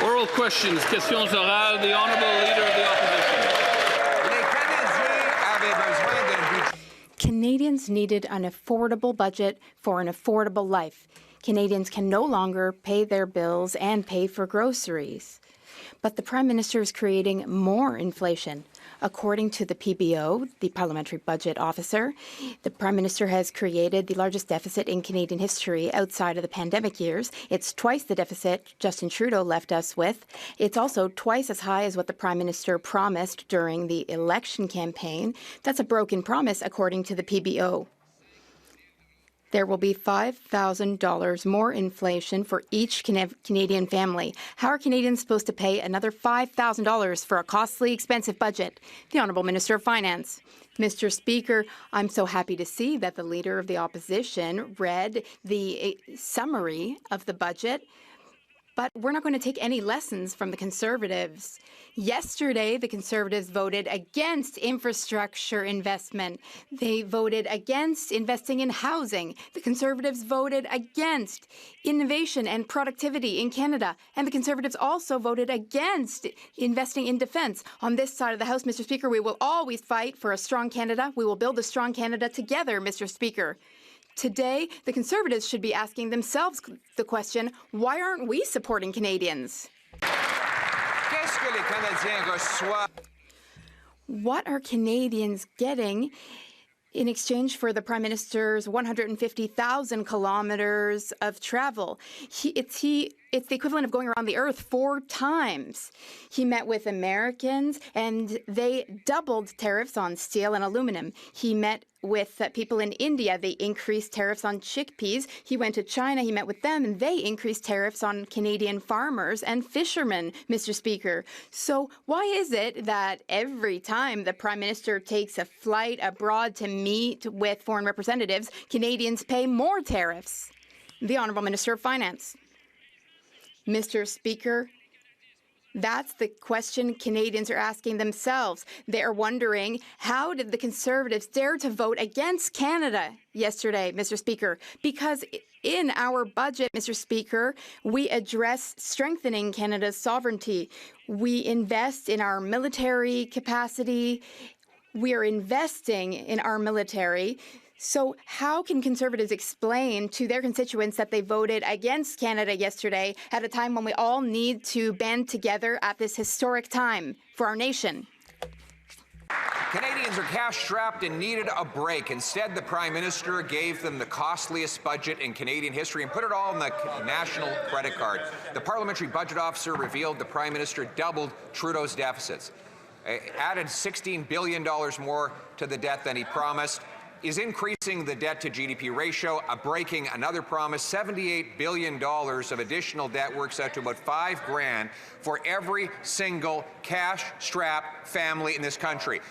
Oral questions, questions orales, the Honourable Leader of the Opposition. Canadians needed an affordable budget for an affordable life. Canadians can no longer pay their bills and pay for groceries. But the Prime Minister is creating more inflation. According to the PBO, the Parliamentary Budget Officer, the Prime Minister has created the largest deficit in Canadian history outside of the pandemic years. It's twice the deficit Justin Trudeau left us with. It's also twice as high as what the Prime Minister promised during the election campaign. That's a broken promise, according to the PBO. There will be $5,000 more inflation for each Canadian family. How are Canadians supposed to pay another $5,000 for a costly, expensive budget? The Honourable Minister of Finance. Mr. Speaker, I'm so happy to see that the Leader of the Opposition read the summary of the budget. But we're not going to take any lessons from the Conservatives. Yesterday, the Conservatives voted against infrastructure investment. They voted against investing in housing. The Conservatives voted against innovation and productivity in Canada. And the Conservatives also voted against investing in defence. On this side of the House, Mr. Speaker, we will always fight for a strong Canada. We will build a strong Canada together, Mr. Speaker. Today, the Conservatives should be asking themselves the question, why aren't we supporting Canadians? What are Canadians getting in exchange for the Prime Minister's 150,000 kilometers of travel? It's the equivalent of going around the earth 4 times. He met with Americans, and they doubled tariffs on steel and aluminum. He met with people in India. They increased tariffs on chickpeas. He went to China. He met with them, and they increased tariffs on Canadian farmers and fishermen, Mr. Speaker. So why is it that every time the Prime Minister takes a flight abroad to meet with foreign representatives, Canadians pay more tariffs? The Honourable Minister of Finance. Mr. Speaker, that's the question Canadians are asking themselves. They are wondering, how did the Conservatives dare to vote against Canada yesterday, Mr. Speaker? Because in our budget, Mr. Speaker, we address strengthening Canada's sovereignty. We invest in our military capacity. We are investing in our military. So how can Conservatives explain to their constituents that they voted against Canada yesterday at a time when we all need to band together at this historic time for our nation? Canadians are cash-strapped and needed a break. Instead, the Prime Minister gave them the costliest budget in Canadian history and put it all on the national credit card. The Parliamentary Budget Officer revealed the Prime Minister doubled Trudeau's deficits, added $16 billion more to the debt than he promised, is increasing the debt-to-GDP ratio, breaking another promise. $78 billion of additional debt works out to about $5,000 for every single cash-strapped family in this country.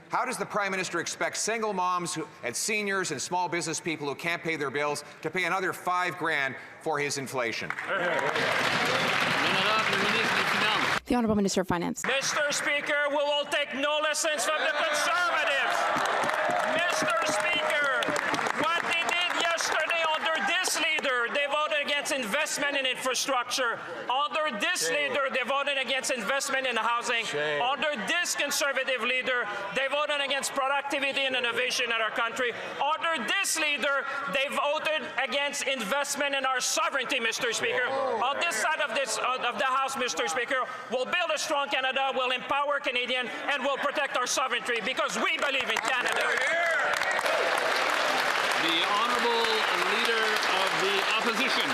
How does the Prime Minister expect single moms and seniors and small business people who can't pay their bills to pay another $5,000 for his inflation? The Honourable Minister of Finance. Mr. Speaker, we will take no lessons from the Conservatives. Mr. Speaker, what they did yesterday under this leader, they voted against investment in infrastructure. Under this leader, they voted against investment in housing. Under this Conservative leader, they voted against productivity and innovation in our country. Under this leader, they voted against investment in our sovereignty, Mr. Speaker. On this side of the House, Mr. Speaker, we'll build a strong Canada, we'll empower Canadians, and we'll protect our sovereignty because we believe in Canada. The Honourable Leader of the Opposition.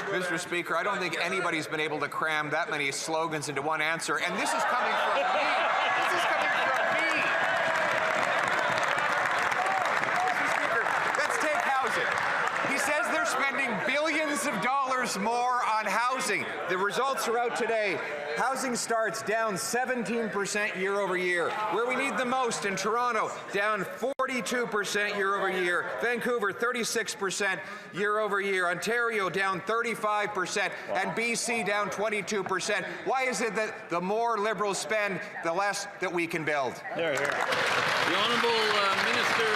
Mr. Speaker, I don't think anybody's been able to cram that many slogans into one answer, and this is coming from me. This is coming from me. Mr. Speaker, let's take housing. He says they're spending billions of dollars more on housing. The results are out today. Housing starts down 17% year over year. Where we need the most in Toronto, down 42% year over year. Vancouver, 36% year over year. Ontario, down 35%. And BC, down 22%. Why is it that the more Liberals spend, the less that we can build? The Honourable Minister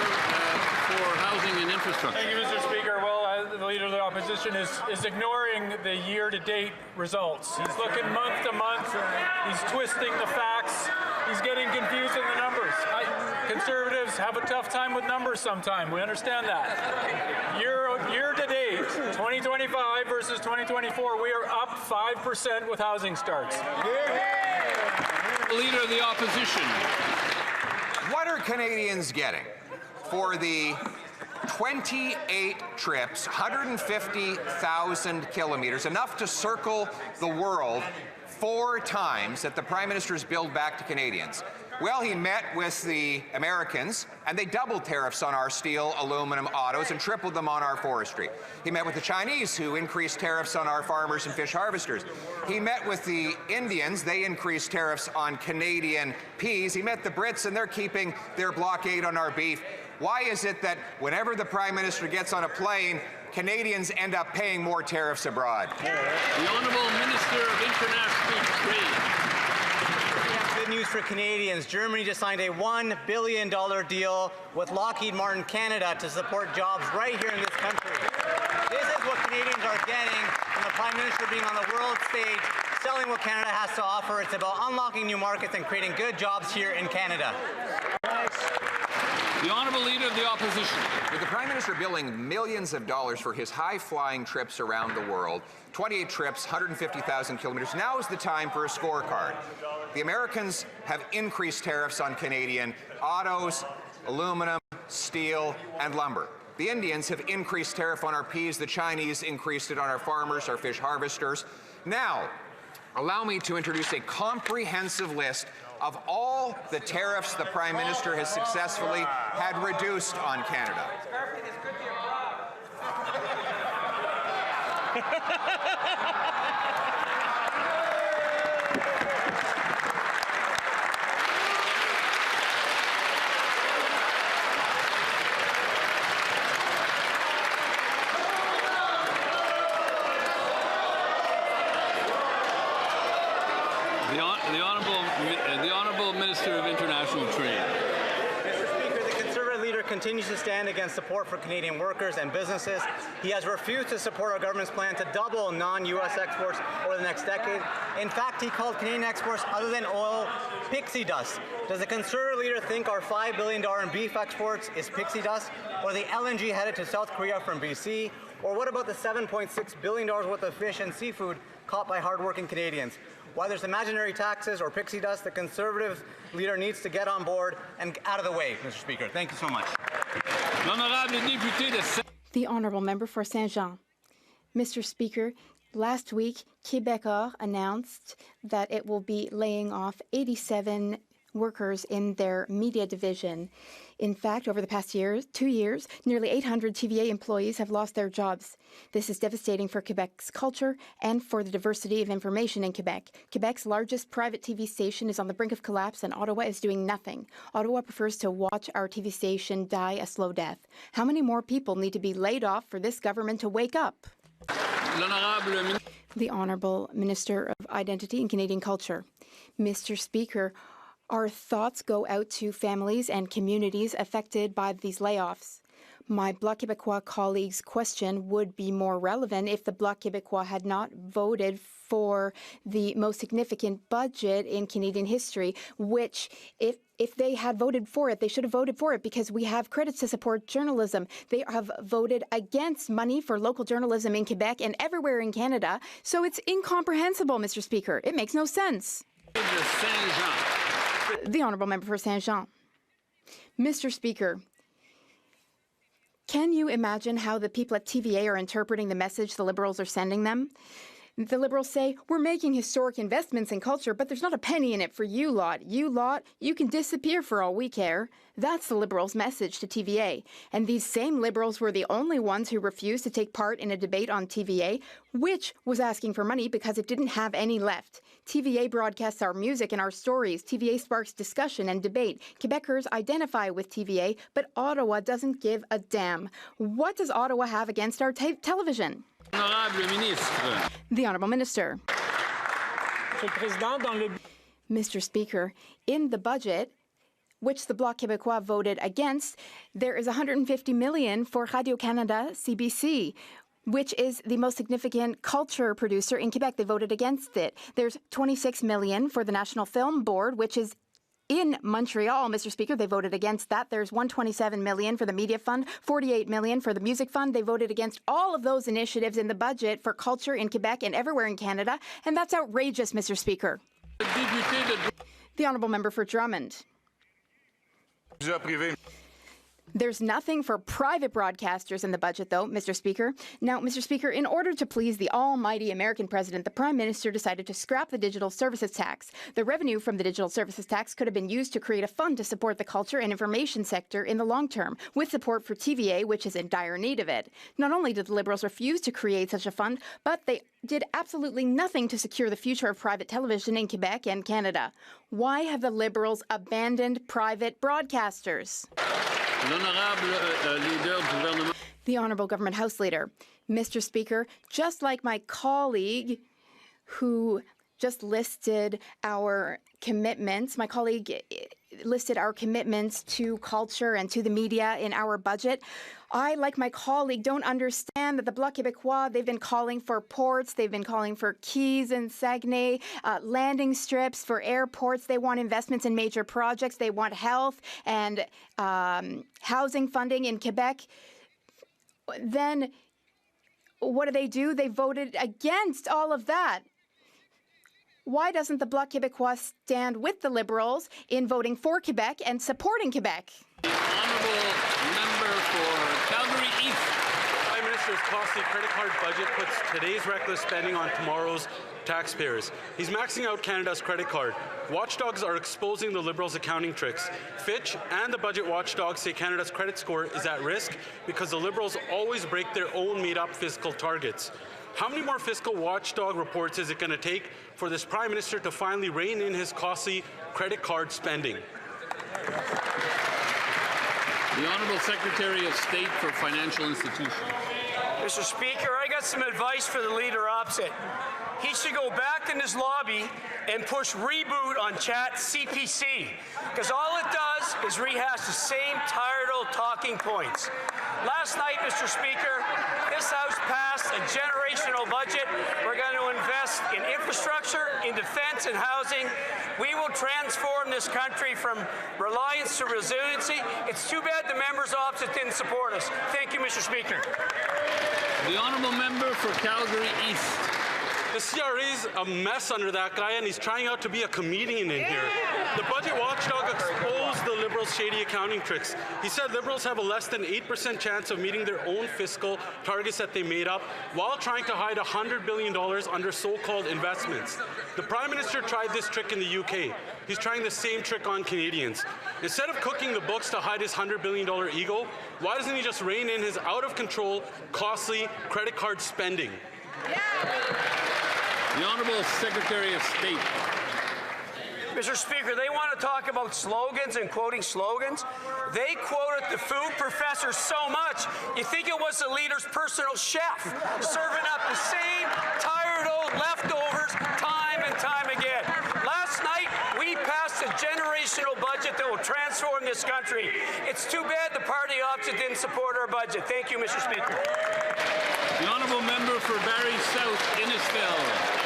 for Housing and Infrastructure. Thank you, Mr. Speaker. Well, the Leader of the Opposition is ignoring the year-to-date results. He's looking month to month. He's twisting the facts. He's getting confused in the numbers. Conservatives have a tough time with numbers sometimes. We understand that. Year-to-date, 2025 versus 2024, we are up 5% with housing starts. Leader of the Opposition. What are Canadians getting for the 28 trips, 150,000 kilometers, enough to circle the world 4 times that the Prime Minister's billed back to Canadians? Well, he met with the Americans, and they doubled tariffs on our steel, aluminum, autos, and tripled them on our forestry. He met with the Chinese, who increased tariffs on our farmers and fish harvesters. He met with the Indians. They increased tariffs on Canadian peas. He met the Brits, and they're keeping their blockade on our beef. Why is it that whenever the Prime Minister gets on a plane, Canadians end up paying more tariffs abroad? The Honourable Minister of International Trade. Good news for Canadians. Germany just signed a $1 billion deal with Lockheed Martin Canada to support jobs right here in this country. This is what Canadians are getting from the Prime Minister being on the world stage, selling what Canada has to offer. It's about unlocking new markets and creating good jobs here in Canada. The Honourable Leader of the Opposition. With the Prime Minister billing millions of dollars for his high-flying trips around the world, 28 trips, 150,000 kilometers, now is the time for a scorecard. The Americans have increased tariffs on Canadian autos, aluminum, steel, and lumber. The Indians have increased tariff on our peas. The Chinese increased it on our farmers, our fish harvesters. Now, allow me to introduce a comprehensive list of all the tariffs the Prime Minister has successfully had reduced on Canada. The Honourable Minister of International Trade. Mr. Speaker, the Conservative leader continues to stand against support for Canadian workers and businesses. He has refused to support our government's plan to double non-U.S. exports over the next decade. In fact, he called Canadian exports, other than oil, pixie dust. Does the Conservative leader think our $5 billion in beef exports is pixie dust, or the LNG headed to South Korea from BC? Or what about the $7.6 billion worth of fish and seafood caught by hardworking Canadians? Why there's imaginary taxes or pixie dust, the Conservative leader needs to get on board and out of the way, Mr. Speaker. Thank you so much. The Honourable Member for Saint-Jean. Mr. Speaker, last week, Québecor announced that it will be laying off 87 workers in their media division. In fact, over the past 2 years, nearly 800 TVA employees have lost their jobs. This is devastating for Quebec's culture and for the diversity of information in Quebec. Quebec's largest private TV station is on the brink of collapse, and Ottawa is doing nothing. Ottawa prefers to watch our TV station die a slow death. How many more people need to be laid off for this government to wake up? The Honourable Minister of Identity and Canadian Culture. Mr. Speaker, our thoughts go out to families and communities affected by these layoffs. My Bloc Québécois colleagues' question would be more relevant if the Bloc Québécois had not voted for the most significant budget in Canadian history, which, if they had voted for it, they should have voted for it because we have credits to support journalism. They have voted against money for local journalism in Quebec and everywhere in Canada, so it's incomprehensible, Mr. Speaker. It makes no sense. The Honourable Member for Saint-Jean. Mr. Speaker, can you imagine how the people at TVA are interpreting the message the Liberals are sending them? The Liberals say, we're making historic investments in culture, but there's not a penny in it for you lot. You lot, you can disappear for all we care. That's the Liberals' message to TVA. And these same Liberals were the only ones who refused to take part in a debate on TVA, which was asking for money because it didn't have any left. TVA broadcasts our music and our stories. TVA sparks discussion and debate. Quebecers identify with TVA, but Ottawa doesn't give a damn. What does Ottawa have against our television? The Honourable Minister. Mr. Speaker, in the budget, which the Bloc Québécois voted against, there is $150 million for Radio-Canada CBC. which is the most significant culture producer in Quebec. They voted against it. There's $26 million for the National Film Board, which is in Montreal, Mr. Speaker. They voted against that. There's $127 million for the Media Fund, $48 million for the Music Fund. They voted against all of those initiatives in the budget for culture in Quebec and everywhere in Canada, and that's outrageous, Mr. Speaker. The Honourable Member for Drummond. There's nothing for private broadcasters in the budget, though, Mr. Speaker. Now, Mr. Speaker, in order to please the almighty American president, the Prime Minister decided to scrap the digital services tax. The revenue from the digital services tax could have been used to create a fund to support the culture and information sector in the long term, with support for TVA, which is in dire need of it. Not only did the Liberals refuse to create such a fund, but they did absolutely nothing to secure the future of private television in Quebec and Canada. Why have the Liberals abandoned private broadcasters? The Honourable Government House Leader. Mr. Speaker, just like my colleague who just listed our commitments, my colleague listed our commitments to culture and to the media in our budget. I, like my colleague, don't understand that the Bloc Québécois, they've been calling for ports, they've been calling for quays in Saguenay, landing strips for airports. They want investments in major projects. They want health and housing funding in Quebec. Then what do? They voted against all of that. Why doesn't the Bloc Québécois stand with the Liberals in voting for Quebec and supporting Quebec? The Honourable Member for Calgary East. Prime Minister's costly credit card budget puts today's reckless spending on tomorrow's taxpayers. He's maxing out Canada's credit card. Watchdogs are exposing the Liberals' accounting tricks. Fitch and the budget watchdogs say Canada's credit score is at risk because the Liberals always break their own made-up fiscal targets. How many more fiscal watchdog reports is it going to take for this Prime Minister to finally rein in his costly credit card spending? The Honourable Secretary of State for Financial Institutions. Mr. Speaker, I got some advice for the leader opposite. He should go back in his lobby and push reboot on Chat CPC, because all it does is rehash the same tired old talking points. Last night, Mr. Speaker, this House passed a generational budget. We're going to invest in infrastructure, in defense and housing. We will transform this country from reliance to resiliency. It's too bad the members opposite didn't support us. Thank you, Mr. Speaker. The Honourable Member for Calgary East. The CRA's a mess under that guy, and he's trying out to be a comedian in here. The budget watchdog exposed the Liberals' shady accounting tricks. He said Liberals have a less than 8% chance of meeting their own fiscal targets that they made up while trying to hide $100 billion under so-called investments. The Prime Minister tried this trick in the UK. He's trying the same trick on Canadians. Instead of cooking the books to hide his $100 billion ego, why doesn't he just rein in his out-of-control, costly credit card spending? The Honourable Secretary of State. Mr. Speaker, they want to talk about slogans and quoting slogans. They quoted the food professor so much, you think it was the leader's personal chef, serving up the same tired old leftovers time and time again. Last night, we passed a generational budget that will transform this country. It's too bad the party opposite didn't support our budget. Thank you, Mr. Speaker. The Honourable Member for Barrie South, Innisfil.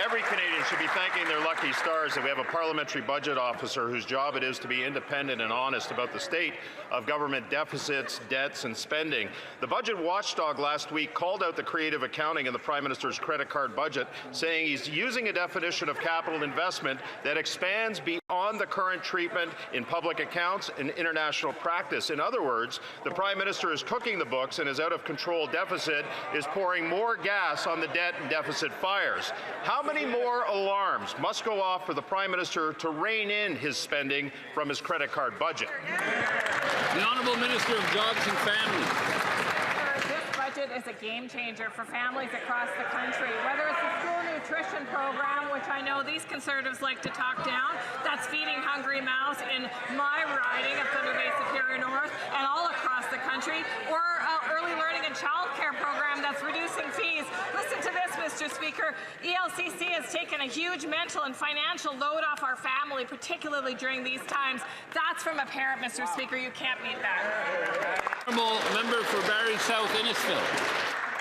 Every Canadian should be thanking their lucky stars that we have a parliamentary budget officer whose job it is to be independent and honest about the state of government deficits, debts, and spending. The budget watchdog last week called out the creative accounting in the Prime Minister's credit card budget, saying he's using a definition of capital investment that expands beyond the current treatment in public accounts and international practice. In other words, the Prime Minister is cooking the books, and his out-of-control deficit is pouring more gas on the debt and deficit fires. How many more alarms must go off for the Prime Minister to rein in his spending from his credit card budget? The Honourable Minister of Jobs and Families. This budget is a game changer for families across the country, whether it's the school nutrition program, which I know these Conservatives like to talk down, that's feeding hungry mouths in my riding of Thunder Bay Superior North and all across the country, or early learning and child care program that's reducing fees. Listen to this, Mr. Speaker. ELCC has taken a huge mental and financial load off our family, particularly during these times. That's from a parent, Mr. Speaker. You can't beat that. Honourable Member for Barrie South, Innisfil.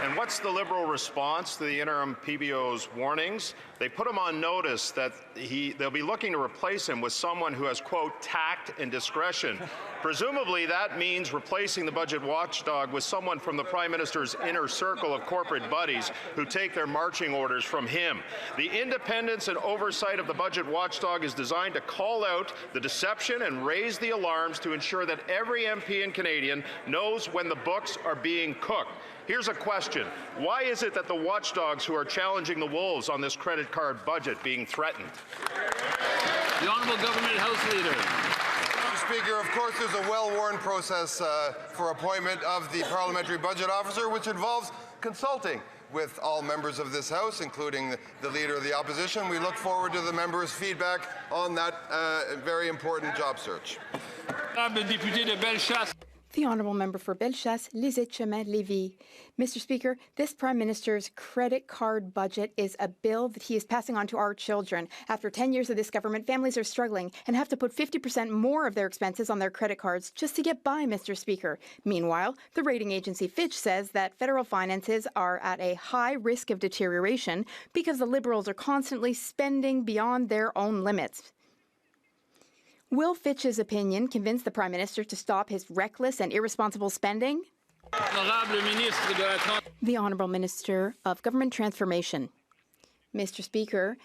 And what's the Liberal response to the interim PBO's warnings? They put him on notice that they'll be looking to replace him with someone who has, quote, tact and discretion. Presumably that means replacing the budget watchdog with someone from the Prime Minister's inner circle of corporate buddies who take their marching orders from him. The independence and oversight of the budget watchdog is designed to call out the deception and raise the alarms to ensure that every MP and Canadian knows when the books are being cooked. Here's a question. Why is it that the watchdogs who are challenging the wolves on this credit card budget being threatened? The Honourable Government House Leader. Mr. Speaker, of course there's a well-worn process for appointment of the Parliamentary Budget Officer, which involves consulting with all members of this House, including the Leader of the Opposition. We look forward to the members' feedback on that very important job search. The Honourable Member for Bellechasse, Lisette-Chemins-Lévis. Mr. Speaker, this Prime Minister's credit card budget is a bill that he is passing on to our children. After 10 years of this government, families are struggling and have to put 50% more of their expenses on their credit cards just to get by, Mr. Speaker. Meanwhile, the rating agency Fitch says that federal finances are at a high risk of deterioration because the Liberals are constantly spending beyond their own limits. Will Fitch's opinion convince the Prime Minister to stop his reckless and irresponsible spending? The Honourable Minister of Government Transformation. Mr. Speaker,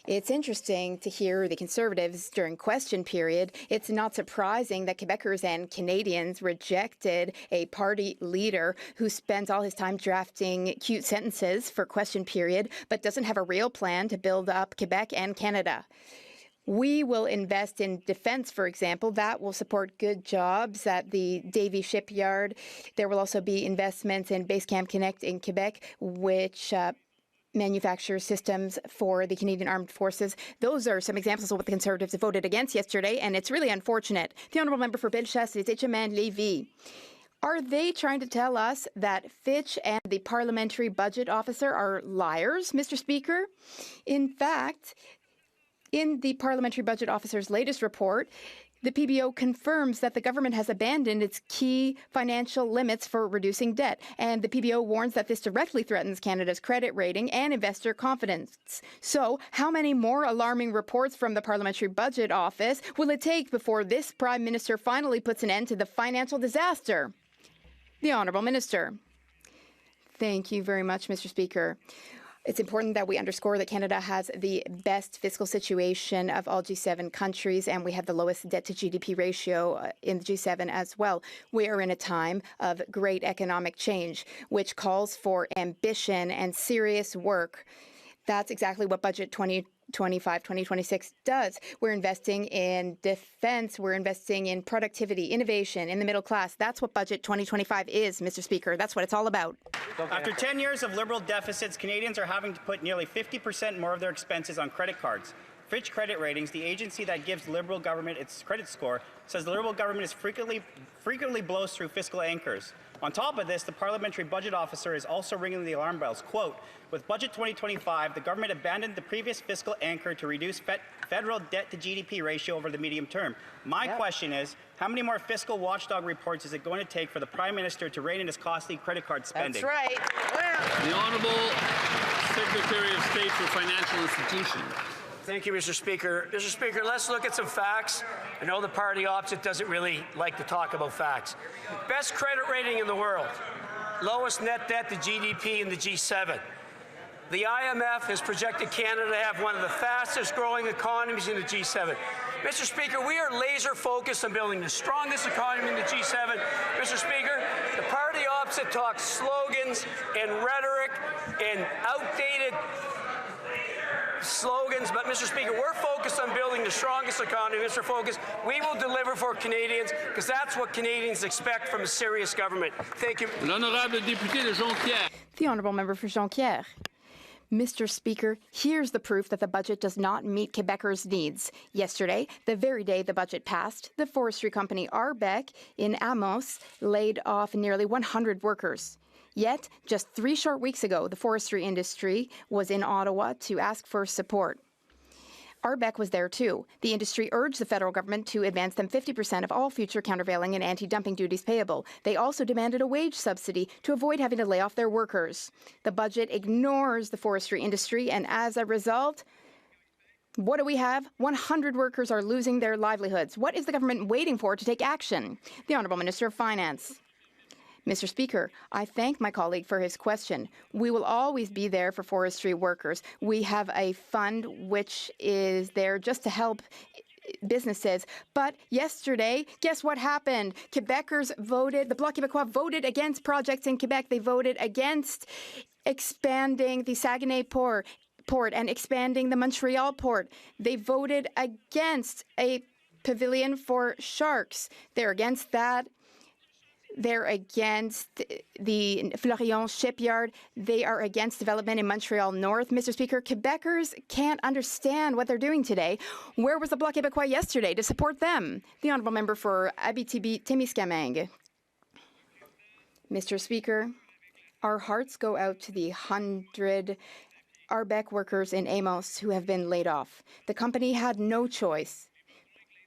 it's interesting to hear the Conservatives during question period. It's not surprising that Quebecers and Canadians rejected a party leader who spends all his time drafting cute sentences for question period, but doesn't have a real plan to build up Quebec and Canada. We will invest in defense, for example. That will support good jobs at the Davie Shipyard. There will also be investments in Basecamp Connect in Quebec, which manufactures systems for the Canadian Armed Forces. Those are some examples of what the Conservatives voted against yesterday, and it's really unfortunate. The Honourable Member for Bellechasse, Lisette-Chemins-Lévis. Are they trying to tell us that Fitch and the Parliamentary Budget Officer are liars, Mr. Speaker? In fact, in the Parliamentary Budget Officer's latest report, the PBO confirms that the government has abandoned its key financial limits for reducing debt, and the PBO warns that this directly threatens Canada's credit rating and investor confidence. So, how many more alarming reports from the Parliamentary Budget Office will it take before this Prime Minister finally puts an end to the financial disaster? The Honourable Minister. Thank you very much, Mr. Speaker. It's important that we underscore that Canada has the best fiscal situation of all G7 countries, and we have the lowest debt-to-GDP ratio in the G7 as well. We are in a time of great economic change, which calls for ambition and serious work. That's exactly what Budget 2025-2026 does. We're investing in defense, we're investing in productivity, innovation, in the middle class. That's what Budget 2025 is, Mr. Speaker. That's what it's all about. After 10 years of Liberal deficits, Canadians are having to put nearly 50% more of their expenses on credit cards. Fitch Credit Ratings, the agency that gives the Liberal government its credit score, says the Liberal government is frequently blows through fiscal anchors. On top of this, the Parliamentary Budget Officer is also ringing the alarm bells. Quote, with Budget 2025, the government abandoned the previous fiscal anchor to reduce federal debt-to-GDP ratio over the medium term. My question is, how many more fiscal watchdog reports is it going to take for the Prime Minister to rein in his costly credit card spending? That's right. The Honourable Secretary of State for Financial Institutions. Thank you, Mr. Speaker. Mr. Speaker, let's look at some facts. I know the party opposite doesn't really like to talk about facts. Best credit rating in the world. Lowest net debt to GDP in the G7. The IMF has projected Canada to have one of the fastest growing economies in the G7. Mr. Speaker, we are laser focused on building the strongest economy in the G7. Mr. Speaker, the party opposite talks slogans and rhetoric and outdated slogans, but Mr. Speaker, we're focused on building the strongest economy. Mr. Focus, we will deliver for Canadians because that's what Canadians expect from a serious government. Thank you. L'honorable député de Jonquière. The Honourable Member for Jonquière. Mr. Speaker, here's the proof that the budget does not meet Quebecers' needs. Yesterday, the very day the budget passed, the forestry company Arbec in Amos laid off nearly 100 workers. Yet, just 3 short weeks ago, the forestry industry was in Ottawa to ask for support. Arbeck was there too. The industry urged the federal government to advance them 50% of all future countervailing and anti-dumping duties payable. They also demanded a wage subsidy to avoid having to lay off their workers. The budget ignores the forestry industry, and as a result, what do we have? 100 workers are losing their livelihoods. What is the government waiting for to take action? The Honourable Minister of Finance. Mr. Speaker, I thank my colleague for his question. We will always be there for forestry workers. We have a fund which is there just to help businesses. But yesterday, guess what happened? Quebecers voted, the Bloc Québécois voted against projects in Quebec. They voted against expanding the Saguenay port and expanding the Montreal port. They voted against a pavilion for sharks. They're against that. They're against the Florion shipyard. They are against development in Montreal North. Mr. Speaker, Quebecers can't understand what they're doing today. Where was the Bloc Québécois yesterday to support them? The Honourable Member for Abitibi-Témiscamingue. Mr. Speaker, our hearts go out to the 100 Arbeck workers in Amos who have been laid off. The company had no choice.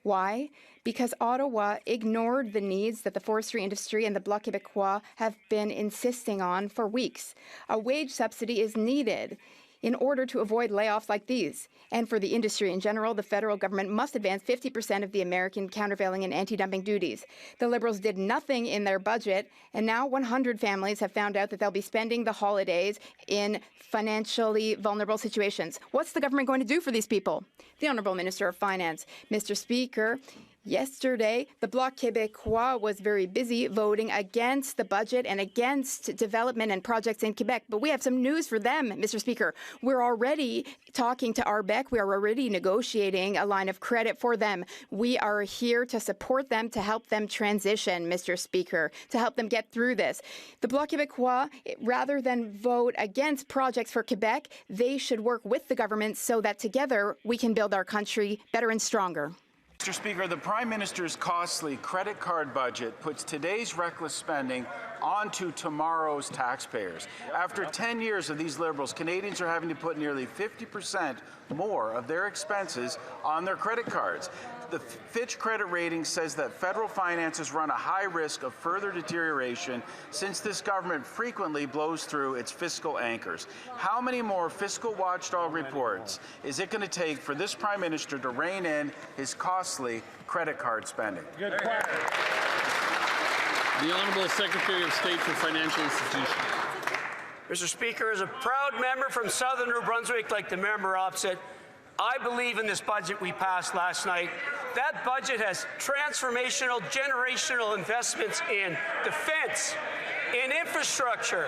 Why? Because Ottawa ignored the needs that the forestry industry and the Bloc Québécois have been insisting on for weeks. A wage subsidy is needed in order to avoid layoffs like these. And for the industry in general, the federal government must advance 50% of the American countervailing and anti-dumping duties. The Liberals did nothing in their budget, and now 100 families have found out that they'll be spending the holidays in financially vulnerable situations. What's the government going to do for these people? The Honourable Minister of Finance. Mr. Speaker, yesterday, the Bloc Québécois was very busy voting against the budget and against development and projects in Quebec. But we have some news for them, Mr. Speaker. We're already talking to Arbeck. We are already negotiating a line of credit for them. We are here to support them, to help them transition, Mr. Speaker, to help them get through this. The Bloc Québécois, rather than vote against projects for Quebec, they should work with the government so that together we can build our country better and stronger. Mr. Speaker, the Prime Minister's costly credit card budget puts today's reckless spending onto tomorrow's taxpayers. After 10 years of these Liberals, Canadians are having to put nearly 50% more of their expenses on their credit cards. The Fitch credit rating says that federal finances run a high risk of further deterioration since this government frequently blows through its fiscal anchors. How many more fiscal watchdog reports is it going to take for this Prime Minister to rein in his costly credit card spending? Good question. The Honourable Secretary of State for Financial Institutions. Mr. Speaker, as a proud member from Southern New Brunswick, like the member opposite, I believe in this budget we passed last night. That budget has transformational, generational investments in defense, in infrastructure.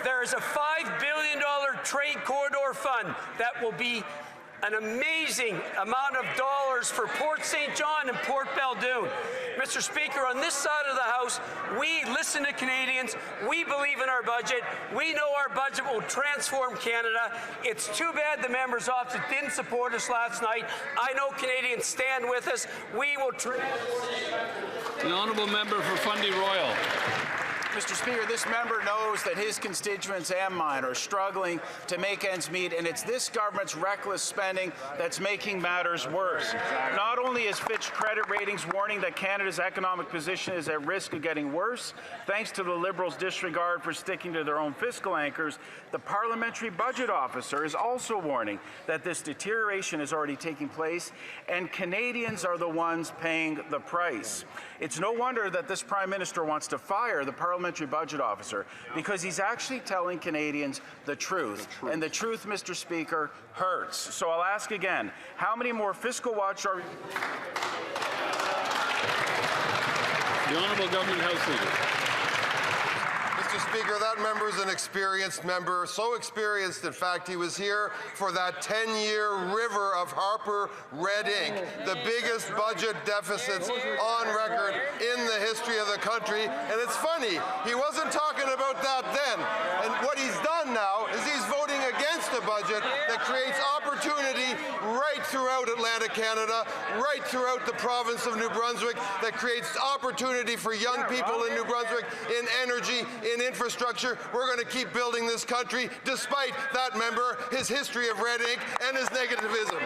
There is a $5 billion trade corridor fund that will be an amazing amount of dollars for Port St. John and Port Beldoon. Mr. Speaker, on this side of the House, we listen to Canadians. We believe in our budget. We know our budget will transform Canada. It's too bad the members opposite didn't support us last night. I know Canadians stand with us. We will The Honourable Member for Fundy Royal. Mr. Speaker, this member knows that his constituents and mine are struggling to make ends meet, and it's this government's reckless spending that's making matters worse. Not only is Fitch credit ratings warning that Canada's economic position is at risk of getting worse, thanks to the Liberals' disregard for sticking to their own fiscal anchors, the Parliamentary Budget Officer is also warning that this deterioration is already taking place, and Canadians are the ones paying the price. It's no wonder that this Prime Minister wants to fire the Parliamentary Budget Officer, because he's actually telling Canadians the truth. And the truth, Mr. Speaker, hurts. So I'll ask again, how many more fiscal watchdog... The Honourable Government House Leader. Mr. Speaker, that member is an experienced member, so experienced, in fact, he was here for that 10-year river of Harper red ink, the biggest budget deficits on record in the history of the country. And it's funny, he wasn't talking about that then. And what he's done now is he's voting against just a budget that creates opportunity right throughout Atlantic Canada, right throughout the province of New Brunswick, that creates opportunity for young people in New Brunswick, in energy, in infrastructure. We're going to keep building this country despite that member, his history of red ink, and his negativism.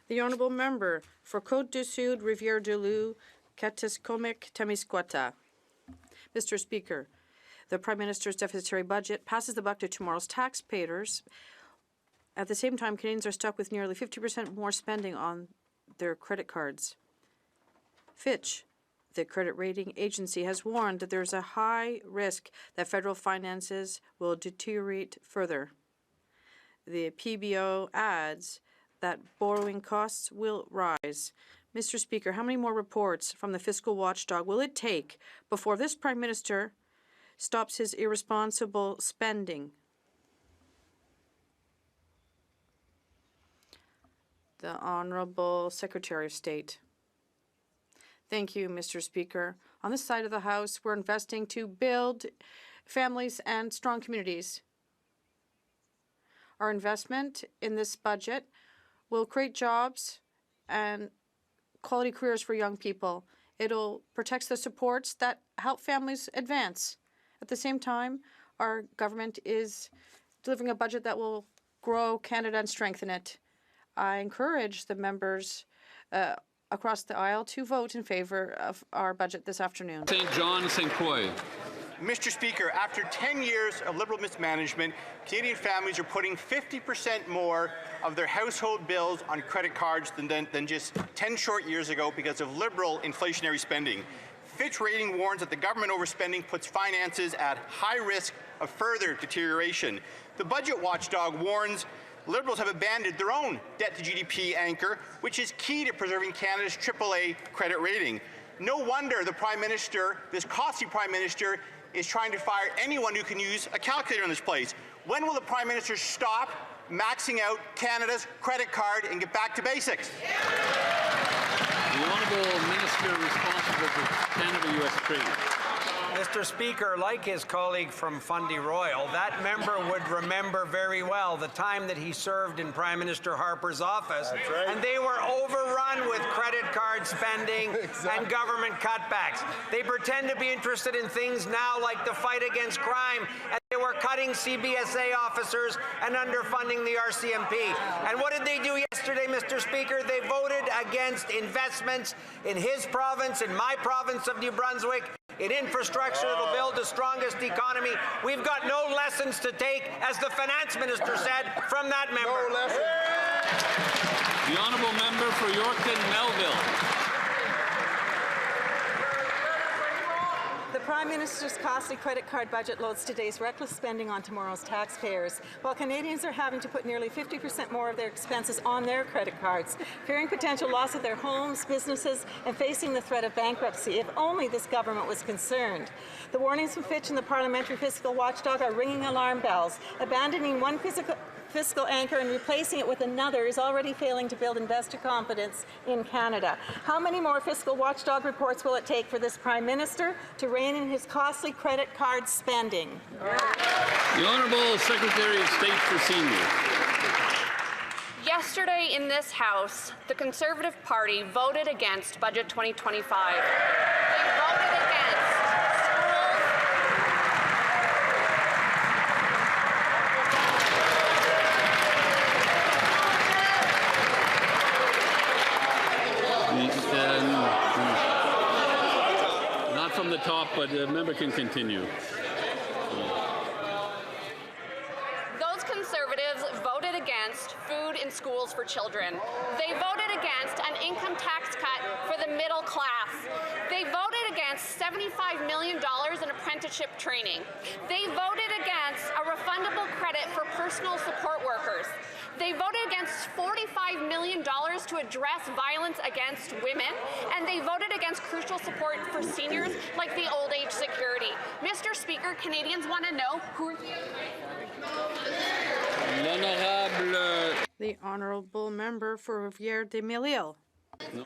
The Honourable Member for Côte-du-Sud, Rivière-du-Loup, Katiskomik-Témiscouata. Mr. Speaker, the Prime Minister's deficitary budget passes the buck to tomorrow's taxpayers. At the same time, Canadians are stuck with nearly 50% more spending on their credit cards. Fitch, the credit rating agency, has warned that there's a high risk that federal finances will deteriorate further. The PBO adds that borrowing costs will rise. Mr. Speaker, how many more reports from the fiscal watchdog will it take before this Prime Minister stops his irresponsible spending? The Honourable Secretary of State. Thank you, Mr. Speaker. On this side of the House, we're investing to build families and strong communities. Our investment in this budget will create jobs and quality careers for young people. It'll protect the supports that help families advance. At the same time, our government is delivering a budget that will grow Canada and strengthen it. I encourage the members across the aisle to vote in favour of our budget this afternoon. St. John, St. Croix. Mr. Speaker, after 10 years of Liberal mismanagement, Canadian families are putting 50% more of their household bills on credit cards than just 10 short years ago because of Liberal inflationary spending. Fitch Rating warns that the government overspending puts finances at high risk of further deterioration. The budget watchdog warns Liberals have abandoned their own debt-to-GDP anchor, which is key to preserving Canada's AAA credit rating. No wonder the Prime Minister, this costly Prime Minister, is trying to fire anyone who can use a calculator in this place. When will the Prime Minister stop maxing out Canada's credit card and get back to basics? The Honourable Minister responsible for Canada-US trade. Mr. Speaker, like his colleague from Fundy Royal, that member would remember very well the time that he served in Prime Minister Harper's office, and they were overrun with credit card spending and government cutbacks. They pretend to be interested in things now like the fight against crime, and they were cutting CBSA officers and underfunding the RCMP. And what did they do yesterday, Mr. Speaker? They voted against investments in his province, in my province of New Brunswick, in infrastructure that'll build the strongest economy. We've got no lessons to take, as the finance minister said, from that member. No lessons. The Honourable Member for Yorkton Melville. The Prime Minister's costly credit card budget loads today's reckless spending on tomorrow's taxpayers, while Canadians are having to put nearly 50% more of their expenses on their credit cards, fearing potential loss of their homes, businesses, and facing the threat of bankruptcy. If only this government was concerned. The warnings from Fitch and the Parliamentary Fiscal Watchdog are ringing alarm bells. Abandoning one fiscal anchor and replacing it with another is already failing to build investor confidence in Canada. How many more fiscal watchdog reports will it take for this Prime Minister to rein in his costly credit card spending? The Honourable Secretary of State for Seniors. Yesterday in this House, the Conservative Party voted against Budget 2025. They voted against Not from the top, but the member can continue. Those Conservatives voted against food in schools for children. They voted against an income tax cut for the middle class. They voted against $75 million in apprenticeship training. They voted against a refundable credit for personal support workers. They voted against $45 million to address violence against women, and they voted against crucial support for seniors like the old age security. Mr. Speaker, Canadians want to know who are The Honourable Member for Rivière-des-Mille. No.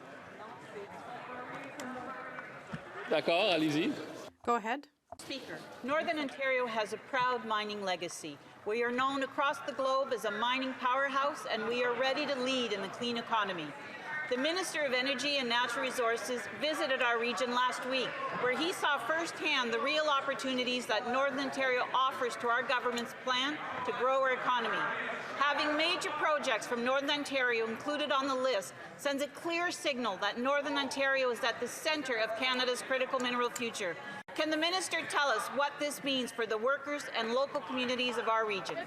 D'accord, allez-y. Go ahead. Speaker, Northern Ontario has a proud mining legacy, We are known across the globe as a mining powerhouse, and we are ready to lead in the clean economy. The Minister of Energy and Natural Resources visited our region last week, where he saw firsthand the real opportunities that Northern Ontario offers to our government's plan to grow our economy. Having major projects from Northern Ontario included on the list sends a clear signal that Northern Ontario is at the centre of Canada's critical mineral future. Can the Minister tell us what this means for the workers and local communities of our region? The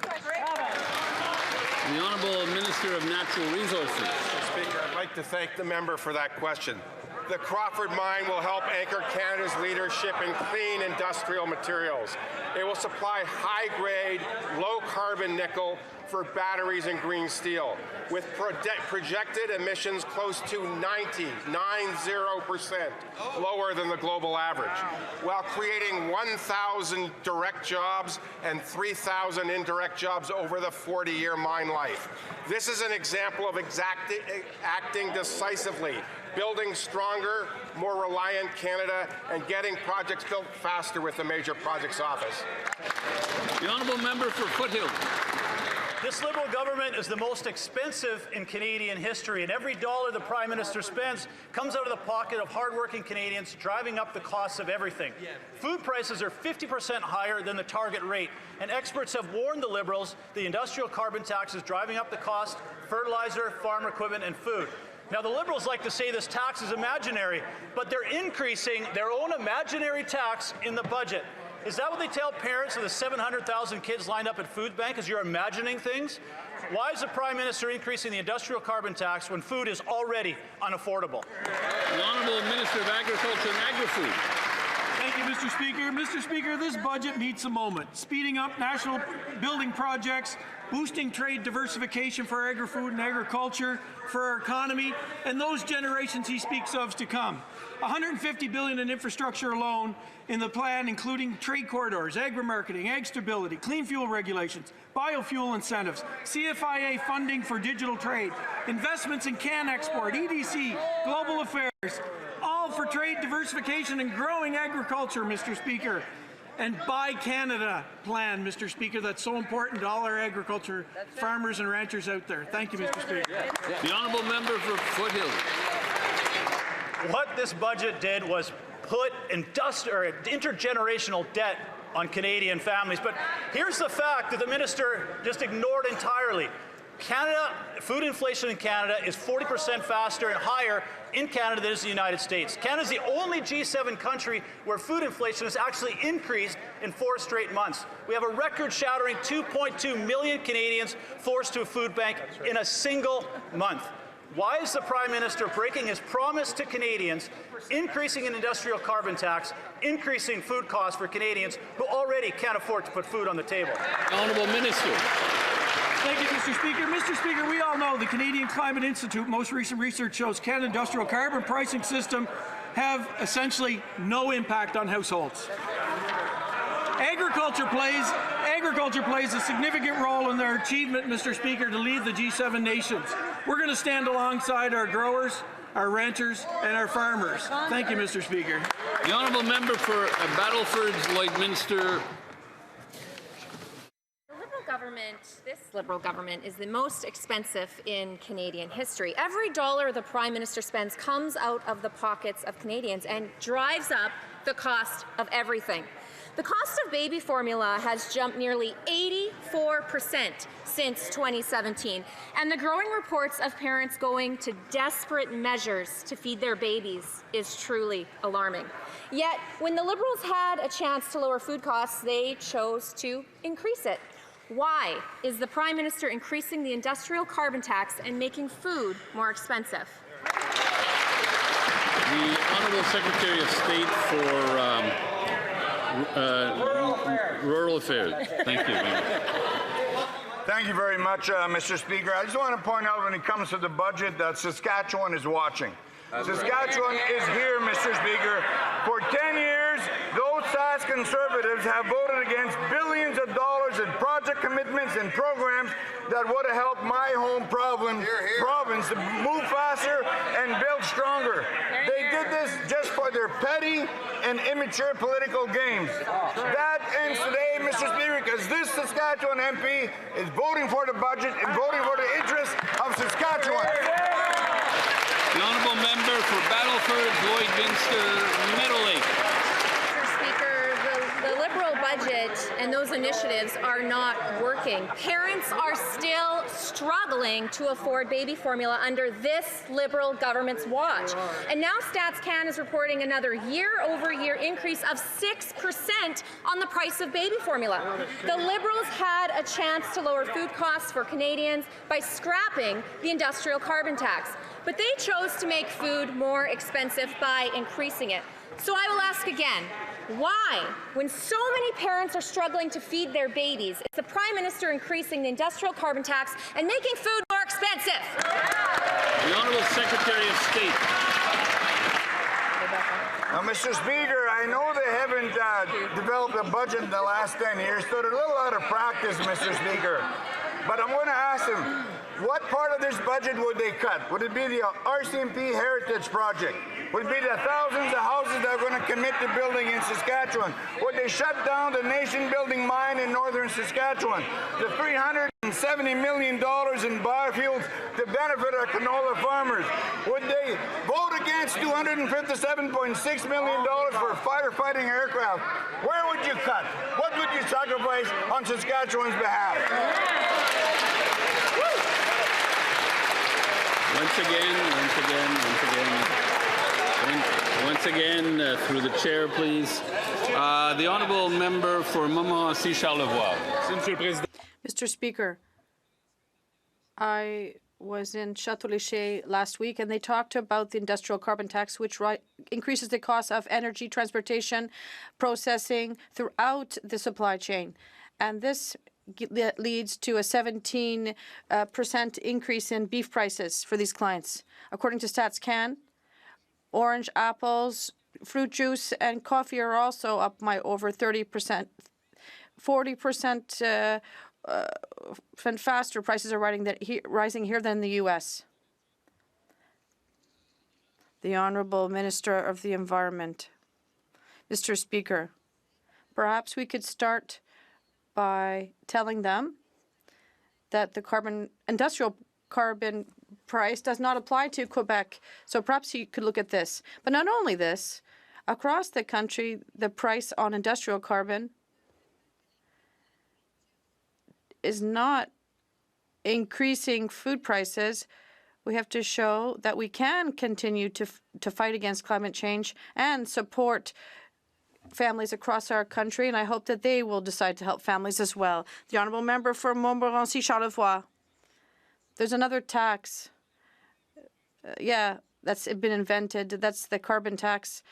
Honourable Minister of Natural Resources. Mr. Speaker, I'd like to thank the member for that question. The Crawford Mine will help anchor Canada's leadership in clean industrial materials. It will supply high-grade, low-carbon nickel for batteries and green steel, with projected emissions close to 90% lower than the global average, while creating 1,000 direct jobs and 3,000 indirect jobs over the 40-year mine life. This is an example of acting decisively, building stronger, more reliant Canada, and getting projects built faster with the Major Projects Office. The Honourable Member for Foothill. This Liberal government is the most expensive in Canadian history, and every dollar the Prime Minister spends comes out of the pocket of hardworking Canadians, driving up the costs of everything. Food prices are 50% higher than the target rate, and experts have warned the Liberals the industrial carbon tax is driving up the cost, fertilizer, farm equipment, and food. Now, the Liberals like to say this tax is imaginary, but they're increasing their own imaginary tax in the budget. Is that what they tell parents of the 700,000 kids lined up at Food Bank, as you're imagining things? Why is the Prime Minister increasing the industrial carbon tax when food is already unaffordable? The Honourable Minister of Agriculture and Agri-Food. Thank you, Mr. Speaker. Mr. Speaker, this budget meets the moment, speeding up national building projects, boosting trade diversification for agri-food and agriculture, for our economy, and those generations he speaks of to come. $150 billion in infrastructure alone in the plan, including trade corridors, agri-marketing, ag stability, clean fuel regulations, biofuel incentives, CFIA funding for digital trade, investments in can export, EDC, global affairs, all for trade diversification and growing agriculture, Mr. Speaker. And Buy Canada plan, Mr. Speaker, that's so important to all our agriculture farmers and ranchers out there. Thank you, Mr. Speaker. The Honourable Member for Foothill. What this budget did was put intergenerational debt on Canadian families. But here's the fact that the minister just ignored entirely. Food inflation in Canada is 40% faster and higher in Canada than it is in the United States. Canada is the only G7 country where food inflation has actually increased in 4 straight months. We have a record-shattering 2.2 million Canadians forced to a food bank in a single month. Why is the Prime Minister breaking his promise to Canadians, increasing an industrial carbon tax, increasing food costs for Canadians who already can't afford to put food on the table? Honourable Minister. Thank you, Mr. Speaker. Mr. Speaker, we all know the Canadian Climate Institute most recent research shows Canada's industrial carbon pricing system have essentially no impact on households. Agriculture plays a significant role in their achievement, Mr. Speaker, to lead the G7 nations. We're going to stand alongside our growers, our ranchers, and our farmers. Thank you, Mr. Speaker. The Honourable Member for Battleford, Lloydminster. This Liberal government is the most expensive in Canadian history. Every dollar the Prime Minister spends comes out of the pockets of Canadians and drives up the cost of everything. The cost of baby formula has jumped nearly 84% since 2017, and the growing reports of parents going to desperate measures to feed their babies is truly alarming. Yet, when the Liberals had a chance to lower food costs, they chose to increase it. Why is the Prime Minister increasing the industrial carbon tax and making food more expensive? The Honourable Secretary of State for Rural Affairs. Thank you. Thank you very much, Mr. Speaker. I just want to point out when it comes to the budget that Saskatchewan is watching. Saskatchewan is here, Mr. Speaker. For 10 years, those Sask Conservatives have voted against billions of dollars in project commitments and programs that would have helped my home province to move faster and build stronger. They did this just for their petty and immature political games. That ends today, Mr. Speaker, because this Saskatchewan MP is voting for the budget and voting for the interests of Saskatchewan. The honourable member for Battleford, Lloyd-Minster, Meadow Lake. Mr. Speaker, the Liberal budget and those initiatives are not working. Parents are still struggling to afford baby formula under this Liberal government's watch. And now StatsCan is reporting another year-over-year increase of 6% on the price of baby formula. The Liberals had a chance to lower food costs for Canadians by scrapping the industrial carbon tax. But they chose to make food more expensive by increasing it. So I will ask again, why, when so many parents are struggling to feed their babies, is the Prime Minister increasing the industrial carbon tax and making food more expensive? The Honourable Secretary of State. Now, Mr. Speaker, I know they haven't developed a budget in the last 10 years, so they're a little out of practice, Mr. Speaker. But I'm going to ask them, what part of this budget would they cut? Would it be the RCMP Heritage Project? Would it be the thousands of houses that are going to commit to building in Saskatchewan? Would they shut down the nation-building mine in northern Saskatchewan? The $370 million in biofuels to benefit our canola farmers? Would they vote against $257.6 million for firefighting aircraft? Where would you cut? What would you sacrifice on Saskatchewan's behalf? Once again, through the chair, please. The honourable member for Montmorency Charlevoix. Mr. Speaker, I was in Château-Léger last week, and they talked about the industrial carbon tax, which increases the cost of energy, transportation, processing throughout the supply chain. And this leads to a 17% increase in beef prices for these clients. According to StatsCan, orange, apples, fruit juice, and coffee are also up by over 30%. 40% faster prices are rising here than in the U.S. The Honourable Minister of the Environment. Mr. Speaker, perhaps we could start by telling them that the industrial carbon price does not apply to Quebec. So perhaps you could look at this. But not only this, across the country, the price on industrial carbon is not increasing food prices. We have to show that we can continue to fight against climate change and support families across our country, and I hope that they will decide to help families as well. The honourable member for Montmorency Charlevoix. There's another tax. That's been invented. That's the carbon tax.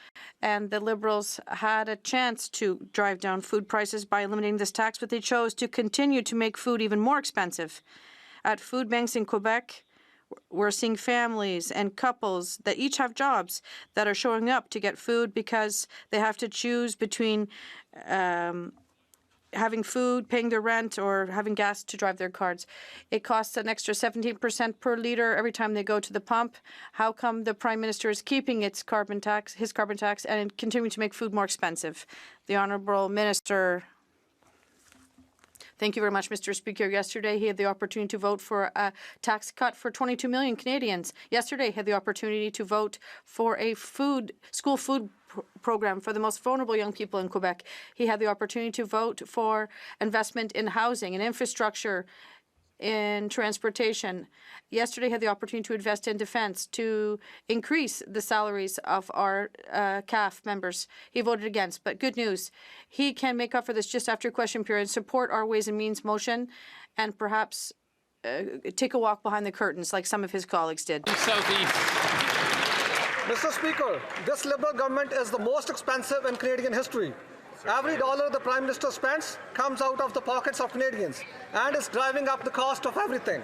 And the Liberals had a chance to drive down food prices by eliminating this tax, but they chose to continue to make food even more expensive. At food banks in Quebec, we're seeing families and couples that each have jobs that are showing up to get food because they have to choose between having food, paying their rent, or having gas to drive their cars. It costs an extra 17% per litre every time they go to the pump. How come the Prime Minister is keeping his carbon tax, and continuing to make food more expensive? The Honourable Minister. Thank you very much, Mr. Speaker. Yesterday, he had the opportunity to vote for a tax cut for 22 million Canadians. Yesterday, he had the opportunity to vote for a school food program for the most vulnerable young people in Quebec. He had the opportunity to vote for investment in housing and infrastructure, in transportation. Yesterday, he had the opportunity to invest in defense, to increase the salaries of our CAF members. He voted against, but good news. He can make up for this just after question period, support our Ways and Means motion, and perhaps take a walk behind the curtains like some of his colleagues did. Southeast. Mr. Speaker, this Liberal government is the most expensive in Canadian history. Every dollar the Prime Minister spends comes out of the pockets of Canadians and is driving up the cost of everything.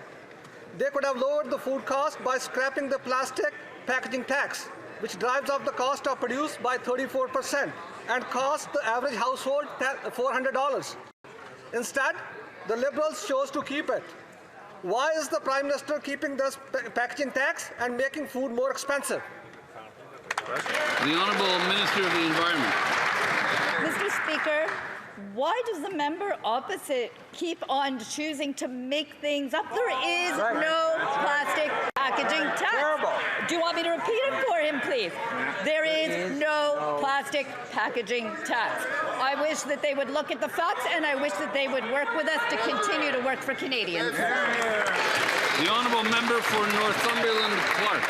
They could have lowered the food cost by scrapping the plastic packaging tax, which drives up the cost of produce by 34% and costs the average household $400. Instead, the Liberals chose to keep it. Why is the Prime Minister keeping this packaging tax and making food more expensive? The Honourable Minister of the Environment. Mr. Speaker, why does the member opposite keep on choosing to make things up? There is no plastic packaging tax. Terrible. Do you want me to repeat it for him, please? There is no plastic packaging tax. I wish that they would look at the facts, and I wish that they would work with us to continue to work for Canadians. The Honourable Member for Northumberland Clark.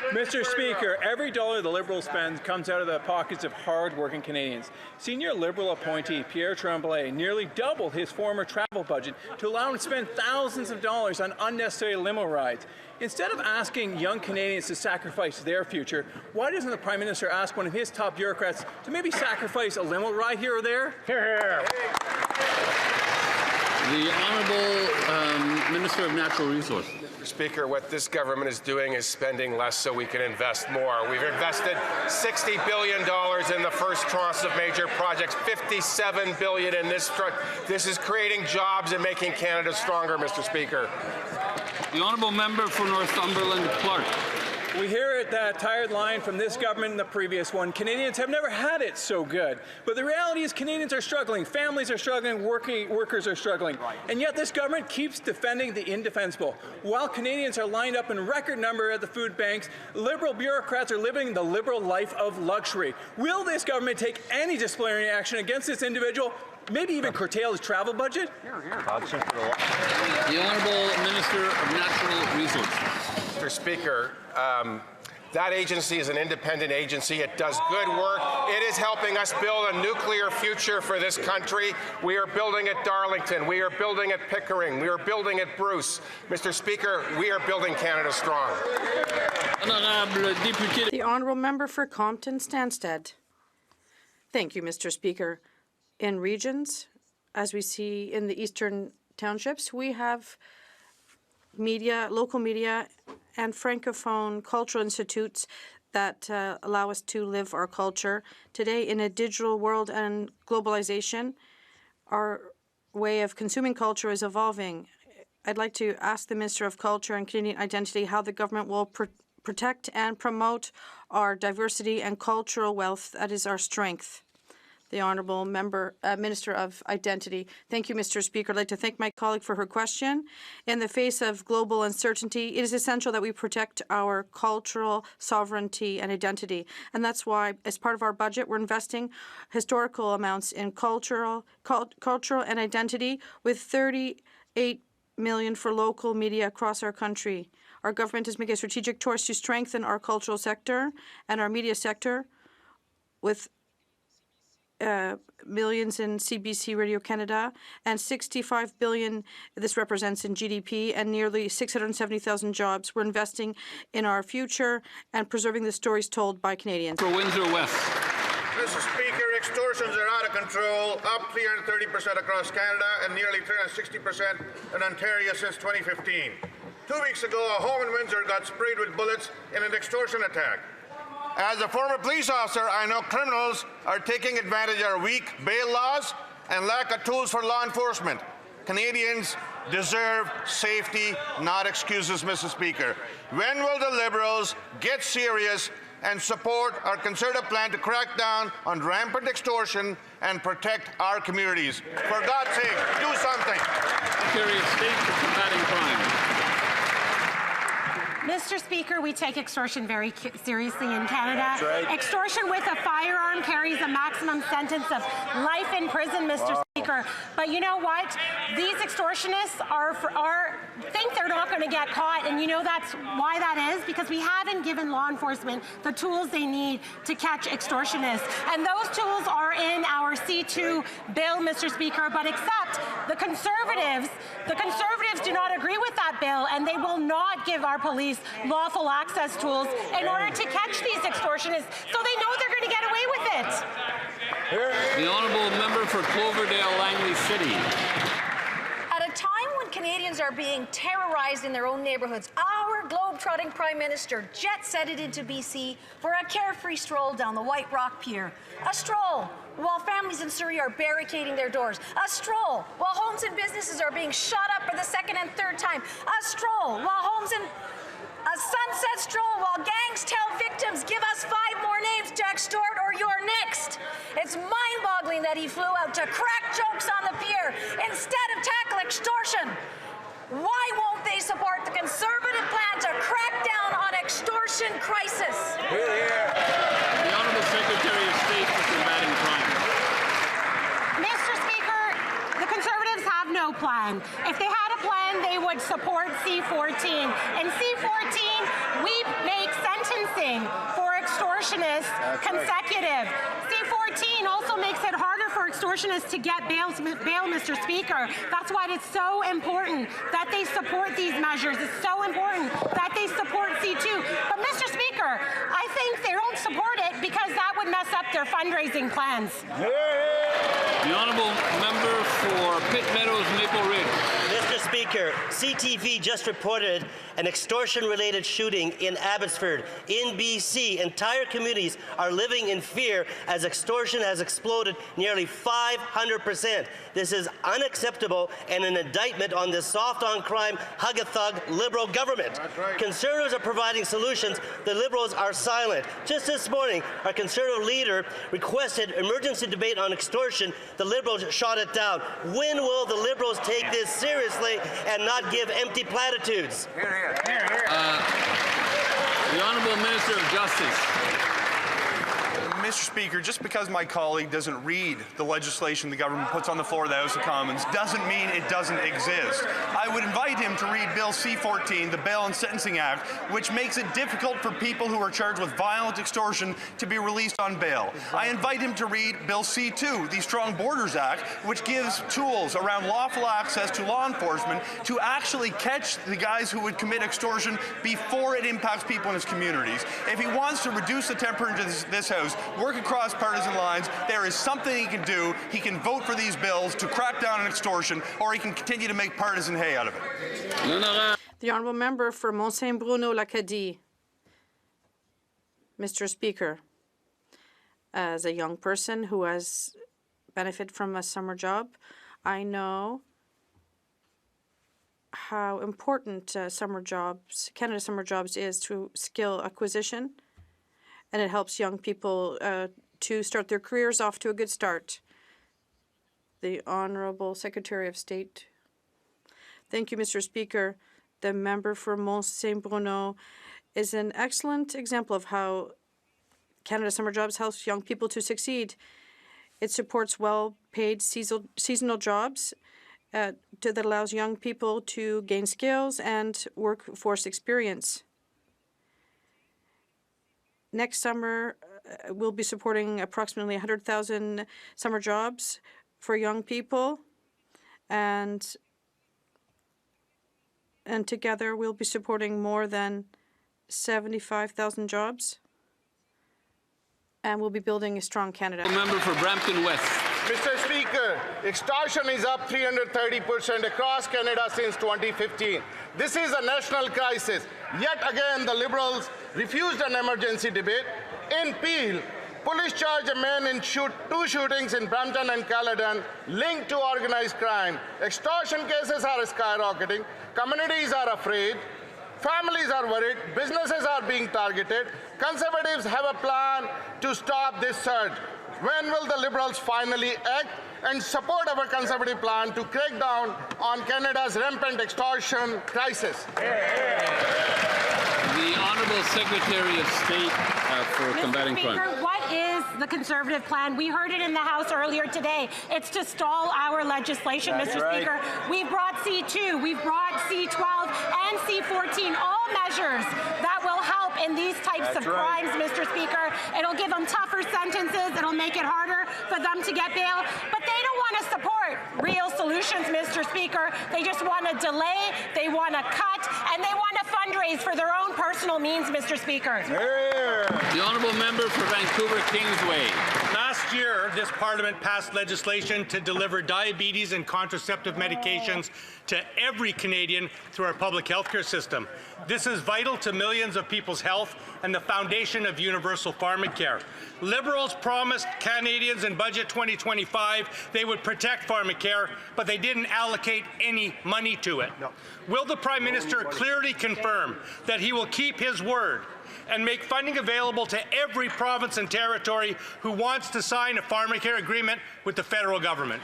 Mr. Speaker, every dollar the Liberals spend comes out of the pockets of hard-working Canadians. Senior Liberal appointee Pierre Tremblay nearly doubled his former travel budget to allow him to spend thousands of dollars on unnecessary limo rides. Instead of asking young Canadians to sacrifice their future, why doesn't the Prime Minister ask one of his top bureaucrats to maybe sacrifice a limo ride here or there? Here. The Honourable Minister of Natural Resources. Mr. Speaker, what this government is doing is spending less so we can invest more. We've invested $60 billion in the first tranche of major projects, $57 billion in this. This is creating jobs and making Canada stronger, Mr. Speaker. The Honourable Member for Northumberland Clark. We hear that tired line from this government and the previous one. Canadians have never had it so good. But the reality is Canadians are struggling, families are struggling, workers are struggling. And yet this government keeps defending the indefensible. While Canadians are lined up in record number at the food banks, Liberal bureaucrats are living the Liberal life of luxury. Will this government take any disciplinary action against this individual? Maybe even curtail his travel budget? The Honourable Minister of Natural Resources. Mr. Speaker, that agency is an independent agency. It does good work. It is helping us build a nuclear future for this country. We are building at Darlington. We are building at Pickering. We are building at Bruce. Mr. Speaker, we are building Canada strong. The Honourable Member for Compton Stansted. Thank you, Mr. Speaker. In regions, as we see in the eastern townships, we have media, local media, and francophone cultural institutes that allow us to live our culture. Today, in a digital world and globalization, our way of consuming culture is evolving. I'd like to ask the Minister of Culture and Canadian Identity how the government will protect and promote our diversity and cultural wealth that is our strength. The Honourable Minister of Identity. Thank you, Mr. Speaker. I'd like to thank my colleague for her question. In the face of global uncertainty, it is essential that we protect our cultural sovereignty and identity. And that's why, as part of our budget, we're investing historical amounts in cultural and identity, with $38 million for local media across our country. Our government is making a strategic choice to strengthen our cultural sector and our media sector with millions in CBC Radio Canada and $65 billion this represents in GDP and nearly 670,000 jobs. We're investing in our future and preserving the stories told by Canadians. For Windsor West. Mr. Speaker, extortions are out of control, up 330% across Canada and nearly 360% in Ontario since 2015. 2 weeks ago, a home in Windsor got sprayed with bullets in an extortion attack. As a former police officer, I know criminals are taking advantage of our weak bail laws and lack of tools for law enforcement. Canadians deserve safety, not excuses, Mr. Speaker. When will the Liberals get serious and support our concerted plan to crack down on rampant extortion and protect our communities? For God's sake, do something. Secretary of State for Combating Crime. Mr. Speaker, we take extortion very seriously in Canada. Right. Extortion with a firearm carries a maximum sentence of life in prison, Mr. Speaker. But you know what? These extortionists think they're not going to get caught, and you know that's why that is, because we haven't given law enforcement the tools they need to catch extortionists. And those tools are in our C2 bill, Mr. Speaker, but except the Conservatives do not agree with that bill, and they will not give our police lawful access tools in order to catch these extortionists, so they know they're going to get away with it. The Honourable Member for Cloverdale Langley City. At a time when Canadians are being terrorized in their own neighbourhoods, our globe-trotting Prime Minister jet-setted into BC for a carefree stroll down the White Rock Pier. A stroll while families in Surrey are barricading their doors. A stroll while homes and businesses are being shot up for the second and third time. A stroll while a sunset stroll while gangs tell victims, give us $5 that he flew out to crack jokes on the pier instead of tackle extortion. Why won't they support the Conservative plan to crack down on extortion crisis? The Honourable Secretary of State for Combating Crime. Mr. Speaker, the Conservatives have no plan. If they had a plan, they would support C-14. In C-14, we make sentencing for extortionists consecutive. C-14 also makes it harder for extortionists to get bail, Mr. Speaker. That's why it's so important that they support these measures. It's so important that they support C2. But, Mr. Speaker, I think they don't support it because that would mess up their fundraising plans. The Honourable Member for Pitt Meadows, Maple Ridge. Mr. Speaker, CTV just reported an extortion-related shooting in Abbotsford. In BC, entire communities are living in fear as extortion has exploded nearly 500%. This is unacceptable and an indictment on this soft-on-crime, hug-a-thug Liberal government. That's right. Conservatives are providing solutions. The Liberals are silent. Just this morning, our Conservative leader requested emergency debate on extortion. The Liberals shot it down. When will the Liberals take this seriously and not give empty platitudes? The Honourable Minister of Justice. Mr. Speaker, just because my colleague doesn't read the legislation the government puts on the floor of the House of Commons doesn't mean it doesn't exist. I would invite him to read Bill C-14, the Bail and Sentencing Act, which makes it difficult for people who are charged with violent extortion to be released on bail. I invite him to read Bill C-2, the Strong Borders Act, which gives tools around lawful access to law enforcement to actually catch the guys who would commit extortion before it impacts people in his communities. If he wants to reduce the temperature in this House, work across partisan lines, there is something he can do. He can vote for these bills to crack down on extortion, or he can continue to make partisan hay out of it. The Honourable Member for Mont-Saint-Bruno-L'Acadie. Mr. Speaker, as a young person who has benefited from a summer job, I know how important Canada Summer Jobs is to skill acquisition, and it helps young people to start their careers off to a good start. The Honourable Secretary of State. Thank you, Mr. Speaker. The member for Mont-Saint-Bruno is an excellent example of how Canada Summer Jobs helps young people to succeed. It supports well-paid seasonal jobs that allows young people to gain skills and workforce experience. Next summer, we'll be supporting approximately 100,000 summer jobs for young people, and together we'll be supporting more than 75,000 jobs, and we'll be building a strong Canada. Member for Brampton West. Mr. Speaker, extortion is up 330% across Canada since 2015. This is a national crisis. Yet again, the Liberals refused an emergency debate. In Peel, police charged a man in two shootings in Brampton and Caledon linked to organized crime. Extortion cases are skyrocketing. Communities are afraid. Families are worried. Businesses are being targeted. Conservatives have a plan to stop this surge. When will the Liberals finally act and support our Conservative plan to crack down on Canada's rampant extortion crisis? The Honourable Secretary of State for Combating Crime. Mr. Speaker, what is the Conservative plan? We heard it in the House earlier today. It's to stall our legislation, Mr. Speaker. We've brought C2, we've brought C12 and C14, all measures that will help in these types of crimes, Mr. Speaker. It'll give them tougher sentences. It'll make it harder for them to get bail. But they don't want to support real solutions, Mr. Speaker. They just want to delay, they want to cut, and they want to fundraise for their own personal means, Mr. Speaker. The Honourable Member for Vancouver Kingsway. Last year, this Parliament passed legislation to deliver diabetes and contraceptive medications to every Canadian through our public healthcare system. This is vital to millions of people's health and the foundation of universal pharmacare. Liberals promised Canadians in Budget 2025 they would protect pharmacare, but they didn't allocate any money to it. No. Will the Prime Minister clearly confirm that he will keep his word and make funding available to every province and territory who wants to sign a pharmacare agreement with the federal government.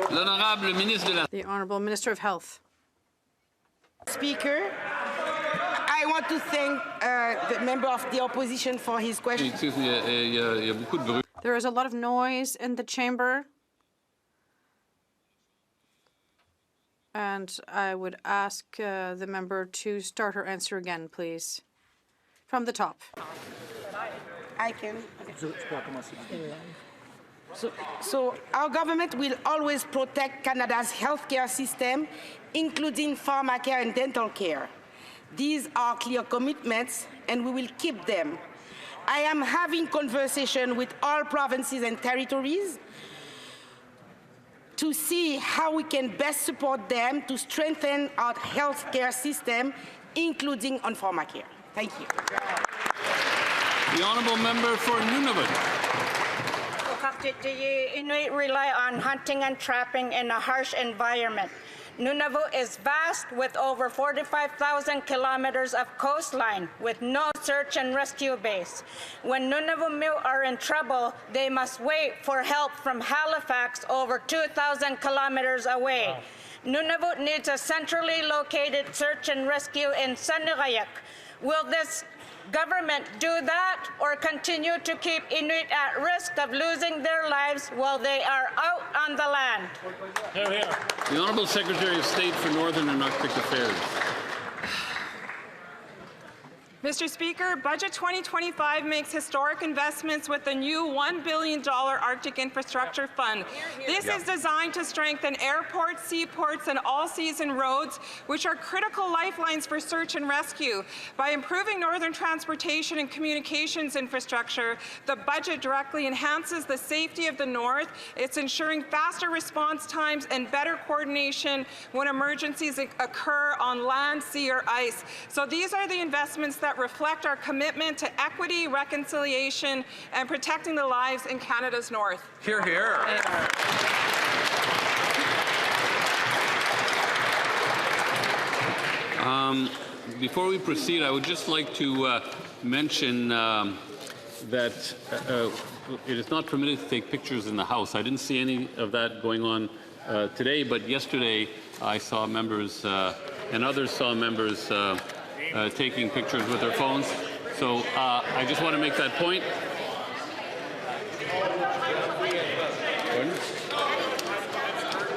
The Honourable Minister of Health. Speaker, I want to thank the member of the opposition for his question. There is a lot of noise in the chamber. And I would ask the member to start her answer again, please. From the top. I can. So our government will always protect Canada's healthcare system, including pharmacare and dental care. These are clear commitments, and we will keep them. I am having conversation with all provinces and territories to see how we can best support them to strengthen our healthcare system, including on pharmacare. Thank you. The Honourable Member for Nunavut. Inuit rely on hunting and trapping in a harsh environment. Nunavut is vast with over 45,000 kilometers of coastline with no search and rescue base. When Nunavut Mill are in trouble, they must wait for help from Halifax over 2,000 kilometers away. Wow. Nunavut needs a centrally located search and rescue in Sanilayak. Will this government do that or continue to keep Inuit at risk of losing their lives while they are out on the land? Here, here. The Honourable Secretary of State for Northern and Arctic Affairs. Mr. Speaker, Budget 2025 makes historic investments with the new $1 billion Arctic Infrastructure Fund. This is designed to strengthen airports, seaports, and all-season roads, which are critical lifelines for search and rescue. By improving northern transportation and communications infrastructure, the budget directly enhances the safety of the North. It's ensuring faster response times and better coordination when emergencies occur on land, sea, or ice. So these are the investments that reflect our commitment to equity, reconciliation, and protecting the lives in Canada's North. Hear, hear. Before we proceed, I would just like to mention that it is not permitted to take pictures in the House. I didn't see any of that going on today, but yesterday I saw members and others saw members taking pictures with their phones. So I just want to make that point.